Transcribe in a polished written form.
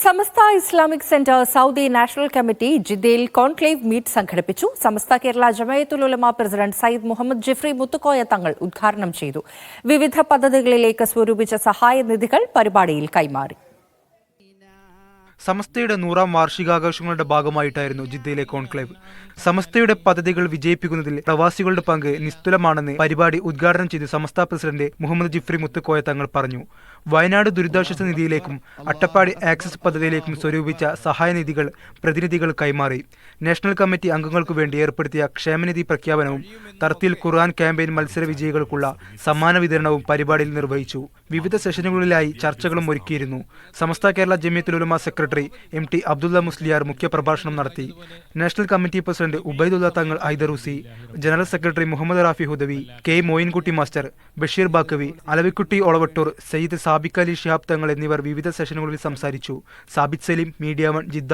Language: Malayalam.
സമസ്ത Islamic centre Saudi national committee ജിദ്ദയിൽ കോൺക്ലേവ് മീറ്റ് സംഘടിപ്പിച്ചു. സമസ്ത കേരള ജമയത്തുൽ ഉലമ പ്രസിഡന്റ് സയ്യിദ് മുഹമ്മദ് ജിഫ്രി മുത്തുക്കോയ തങ്ങൾ ഉദ്ഘാടനം ചെയ്തു. വിവിധ പദ്ധതികളിലേക്ക് സ്വരൂപിച്ച സഹായ നിധികൾ പരിപാടിയിൽ കൈമാറി. സമസ്തയുടെ 100ാം വാർഷികാഘോഷങ്ങളുടെ ഭാഗമായിട്ടായിരുന്നു ജിദ്ദയിലെ കോൺക്ലേവ്. സമസ്തയുടെ പദ്ധതികൾ വിജയിപ്പിക്കുന്നതിൽ പ്രവാസികളുടെ പങ്ക് നിസ്തുലമാണെന്ന് പരിപാടി ഉദ്ഘാടനം ചെയ്ത് സമസ്ത പ്രസിഡന്റ് മുഹമ്മദ് ജിഫ്രി മുത്തുക്കോയ തങ്ങൾ പറഞ്ഞു. വയനാട് ദുരിതാശ്വാസ നിധിയിലേക്കും അട്ടപ്പാടി ആക്സസ് പദ്ധതിയിലേക്കും സ്വരൂപിച്ച സഹായനിധികൾ പ്രതിനിധികൾ കൈമാറി. നാഷണൽ കമ്മിറ്റി അംഗങ്ങൾക്കു വേണ്ടി ഏർപ്പെടുത്തിയ ക്ഷേമനിധി പ്രഖ്യാപനവും തർത്തിൽ ഖുർആൻ ക്യാമ്പയിൻ മത്സര വിജയികൾക്കുള്ള സമ്മാന വിതരണവും പരിപാടിയിൽ നിർവഹിച്ചു. വിവിധ സെഷനുകളിലായി ചർച്ചകളും ഒരുക്കിയിരുന്നു. സമസ്ത കേരള ജമിയത്തുൽ ഉലമ സെക്രട്ടറി MT അബ്ദുള്ള മുസ്ലിയാർ മുഖ്യപ്രഭാഷണം നടത്തി. National committee president Ubaidulla Thangal Aidarusi, general secretary Muhammad Rafi Hudavi, K Moyinkutty master, Basheer Baqavi, Alavikutty Olavattur, Sayyid Sabiq Ali Shihab Thangal എന്നിവർ വിവിധ സെഷനുകളിൽ സംസാരിച്ചു. Sabith Saleem, media 1, Jeddah.